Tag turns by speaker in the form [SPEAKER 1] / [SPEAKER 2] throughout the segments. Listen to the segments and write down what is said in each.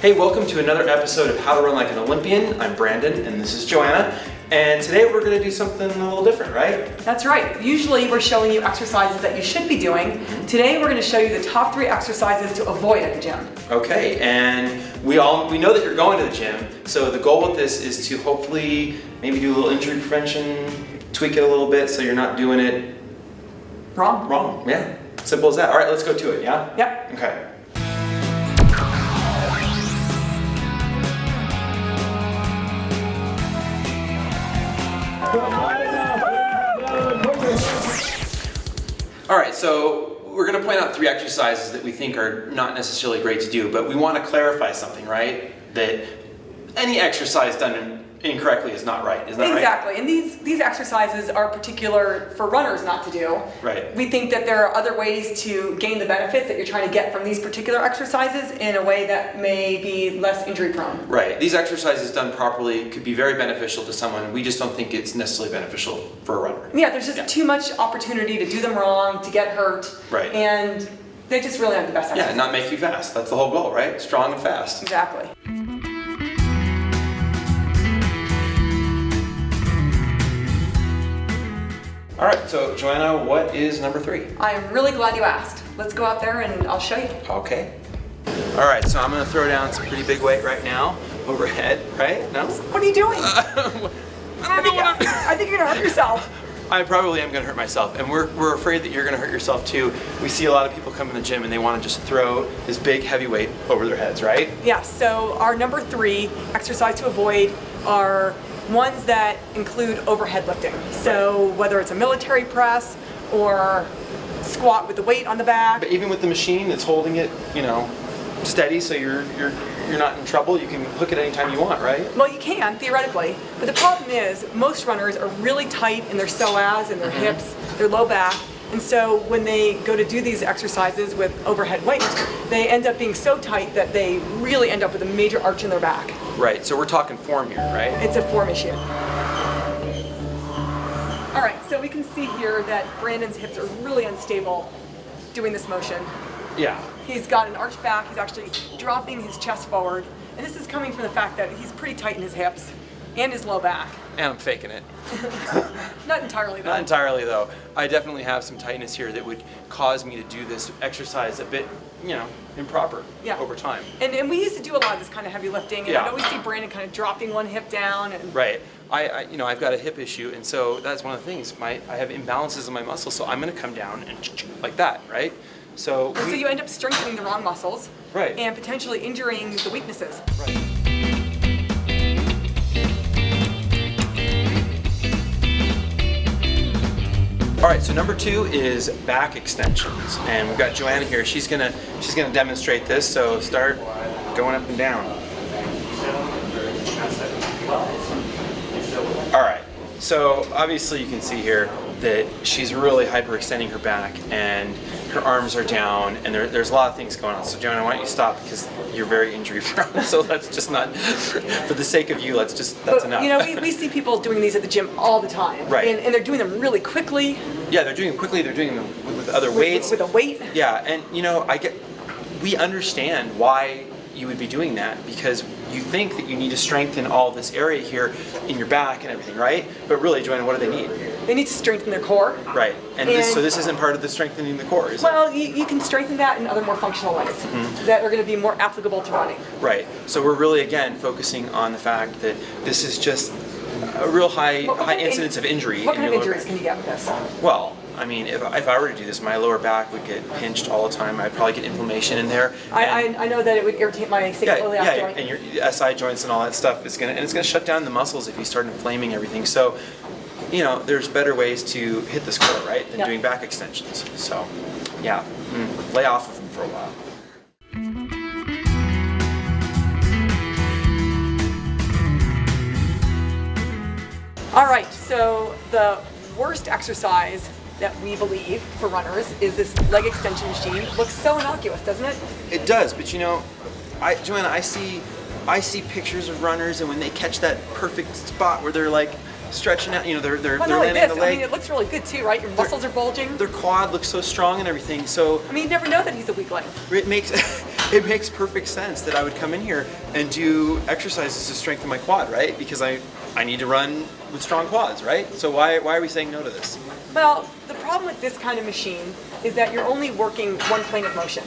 [SPEAKER 1] Hey, welcome to another episode of How to Run Like an Olympian. I'm Brandon and this is Joanna. And today we're going to do something a little different, right?
[SPEAKER 2] That's right. Usually we're showing you exercises that you should be doing. Today we're going to show you the top 3 exercises to avoid at the gym.
[SPEAKER 1] Okay, and we know that you're going to the gym, so the goal with this is to hopefully maybe do a little injury prevention, tweak it a little bit so you're not doing it wrong. Yeah, simple as that. All right, let's go to it, yeah?
[SPEAKER 2] Yep.
[SPEAKER 1] Okay. All right, so we're going to point out 3 exercises that we think are not necessarily great to do, but we want to clarify something, right? That any exercise done incorrectly is not right. Is that right?
[SPEAKER 2] Exactly, and these exercises are particular for runners not to do.
[SPEAKER 1] Right.
[SPEAKER 2] We think that there are other ways to gain the benefits that you're trying to get from these particular exercises in a way that may be less injury prone.
[SPEAKER 1] Right. These exercises done properly could be very beneficial to someone. We just don't think it's necessarily beneficial for a runner.
[SPEAKER 2] Yeah, there's just too much opportunity to do them wrong, to get hurt.
[SPEAKER 1] Right.
[SPEAKER 2] And they just really aren't the best exercises.
[SPEAKER 1] Yeah, not make you fast. That's the whole goal, right? Strong and fast.
[SPEAKER 2] Exactly.
[SPEAKER 1] All right, so Joanna, what is number 3?
[SPEAKER 2] I am really glad you asked. Let's go out there and I'll show you.
[SPEAKER 1] Okay. All right, so I'm gonna throw down some pretty big weight right now, overhead, right? No?
[SPEAKER 2] What are you doing? I think you're gonna hurt yourself.
[SPEAKER 1] I probably am gonna hurt myself, and we're afraid that you're gonna hurt yourself too. We see a lot of people come in the gym and they wanna just throw this big heavy weight over their heads, right?
[SPEAKER 2] Yeah, so our number 3 exercise to avoid are ones that include overhead lifting. So whether it's a military press or squat with the weight on the back.
[SPEAKER 1] But even with the machine that's holding it, steady, so you're not in trouble, you can hook it anytime you want, right?
[SPEAKER 2] Well, you can, theoretically. But the problem is, most runners are really tight in their psoas and their hips, their low back. And so when they go to do these exercises with overhead weight, they end up being so tight that they really end up with a major arch in their back.
[SPEAKER 1] Right, so we're talking form here, right?
[SPEAKER 2] It's a form issue. All right, so we can see here that Brandon's hips are really unstable doing this motion.
[SPEAKER 1] Yeah.
[SPEAKER 2] He's got an arched back, he's actually dropping his chest forward, and this is coming from the fact that he's pretty tight in his hips and his low back.
[SPEAKER 1] And I'm faking it.
[SPEAKER 2] Not entirely though.
[SPEAKER 1] Not entirely though. I definitely have some tightness here that would cause me to do this exercise a bit, improper over time.
[SPEAKER 2] And we used to do a lot of this kind of heavy lifting, and
[SPEAKER 1] Yeah.
[SPEAKER 2] I know we see Brandon kind of dropping one hip down. And
[SPEAKER 1] Right. I've got a hip issue, and so that's one of the things. I have imbalances in my muscles, so I'm going to come down and like that, right? So
[SPEAKER 2] you end up strengthening the wrong muscles,
[SPEAKER 1] right,
[SPEAKER 2] and potentially injuring the weaknesses.
[SPEAKER 1] Right. All right, so number 2 is back extensions, and we've got Joanna here. She's gonna demonstrate this. So start going up and down. All right. So obviously you can see here that she's really hyperextending her back, and her arms are down, and there's a lot of things going on. So Joanna, why don't you stop, because you're very injury prone. So let's just not, for the sake of you, that's enough.
[SPEAKER 2] We see people doing these at the gym all the time.
[SPEAKER 1] Right.
[SPEAKER 2] And they're doing them really quickly.
[SPEAKER 1] Yeah, they're doing them quickly. They're doing them with other weights.
[SPEAKER 2] With a weight.
[SPEAKER 1] Yeah, and we understand why you would be doing that, because you think that you need to strengthen all this area here in your back and everything, right? But really, Joanna, what do they need?
[SPEAKER 2] They need to strengthen their core.
[SPEAKER 1] Right, and so this isn't part of the strengthening the core, is it?
[SPEAKER 2] Well, you can strengthen that in other more functional ways that are going to be more applicable to running.
[SPEAKER 1] Right, so we're really, again, focusing on the fact that this is just a real high incidence of injury.
[SPEAKER 2] What kind of injuries can you get with this?
[SPEAKER 1] Well, I mean, if I were to do this, my lower back would get pinched all the time. I'd probably get inflammation in there.
[SPEAKER 2] I know that it would irritate my sacroiliac joint.
[SPEAKER 1] And your SI joints and all that stuff it's gonna shut down the muscles if you start inflaming everything. So, there's better ways to hit this core, right, than doing back extensions. So, yeah, lay off of them for a while.
[SPEAKER 2] All right, so the worst exercise that we believe for runners is this leg extension machine. It looks so innocuous, doesn't it?
[SPEAKER 1] It does, but Joanna, I see pictures of runners, and when they catch that perfect spot where they're like stretching out, they're landing on the leg.
[SPEAKER 2] I mean, it looks really good too, right? Your muscles are bulging.
[SPEAKER 1] Their quad looks so strong and everything. So
[SPEAKER 2] I mean, you never know that he's a weak leg.
[SPEAKER 1] it makes it makes perfect sense that I would come in here and do exercises to strengthen my quad, right? Because I need to run with strong quads, right? So why are we saying no to this?
[SPEAKER 2] Well, the problem with this kind of machine is that you're only working one plane of motion.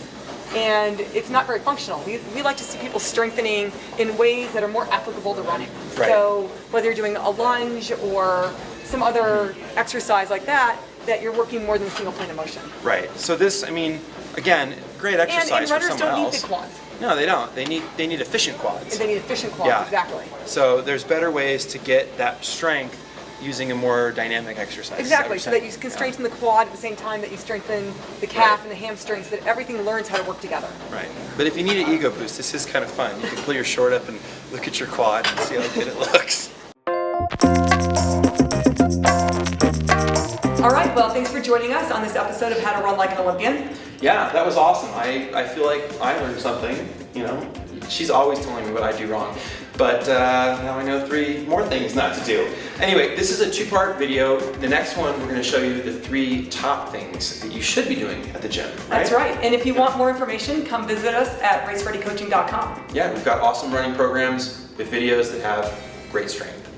[SPEAKER 2] And it's not very functional. We like to see people strengthening in ways that are more applicable to running.
[SPEAKER 1] Right.
[SPEAKER 2] So whether you're doing a lunge or some other exercise like that, that you're working more than a single plane of motion.
[SPEAKER 1] Right. So this, I mean, again, great exercise
[SPEAKER 2] And
[SPEAKER 1] for
[SPEAKER 2] runners
[SPEAKER 1] someone
[SPEAKER 2] don't
[SPEAKER 1] else.
[SPEAKER 2] need big quads.
[SPEAKER 1] No, they don't. They need efficient quads.
[SPEAKER 2] And they need efficient quads, exactly.
[SPEAKER 1] So there's better ways to get that strength using a more dynamic exercise.
[SPEAKER 2] Exactly, so that you can strengthen the quad at the same time that you strengthen the calf and the hamstrings, so that everything learns how to work together.
[SPEAKER 1] Right. But if you need an ego boost, this is kind of fun. You can pull your short up and look at your quad and see how good it looks.
[SPEAKER 2] All right, well, thanks for joining us on this episode of How to Run Like an Olympian.
[SPEAKER 1] Yeah, that was awesome. I feel like I learned something, you know. She's always telling me what I do wrong. But now I know 3 more things not to do. Anyway, this is a 2-part video. The next one, we're going to show you the 3 top things that you should be doing at the gym. Right?
[SPEAKER 2] That's right. And if you want more information, come visit us at racereadycoaching.com.
[SPEAKER 1] Yeah, we've got awesome running programs with videos that have great strength.